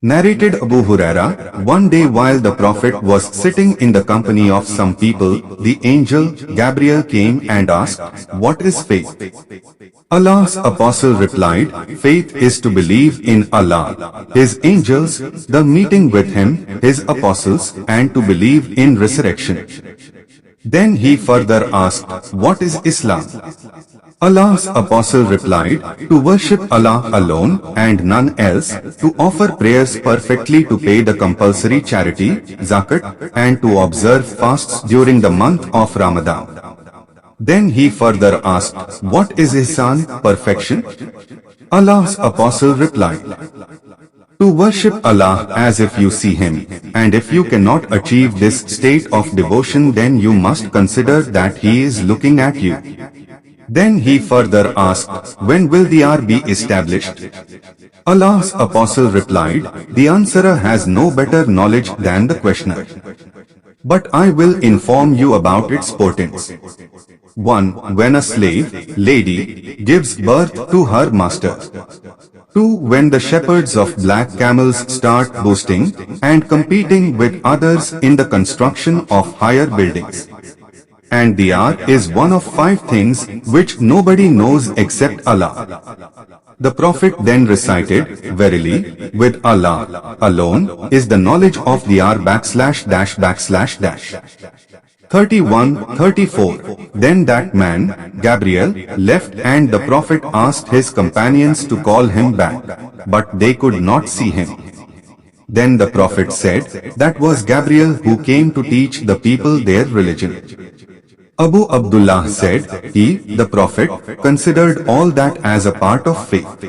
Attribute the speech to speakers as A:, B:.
A: Narrated Abu Huraira, one day while the Prophet was sitting in the company of some people, the angel Gabriel came and asked, "What is faith?" Allah's apostle replied, "Faith is to believe in Allah, His angels, the meeting with Him, His apostles, and to believe in resurrection." Then he further asked, "What is Islam?" Allah's apostle replied, "To worship Allah alone and none else, to offer prayers perfectly, to pay the compulsory charity, zakat, and to observe fasts during the month of Ramadan." Then he further asked, "What is ihsan, perfection?" Allah's apostle replied, "To worship Allah as if you see Him, and if you cannot achieve this state of devotion, then you must consider that He is looking at you." Then he further asked, "When will the hour be established?" Allah's apostle replied, "The answerer has no better knowledge than the questioner. But I will inform you about its portents. 1. When a slave, lady, gives birth to her master. 2. When the shepherds of black camels start boasting and competing with others in the construction of higher buildings. And the hour is one of 5 things which nobody knows except Allah." The Prophet then recited, "Verily, with Allah alone is the knowledge of the hour // 31-34. Then that man, Gabriel, left and the Prophet asked his companions to call him back, but they could not see him. Then the Prophet said, "That was Gabriel who came to teach the people their religion." Abu Abdullah said, "He, the Prophet, considered all that as a part of faith."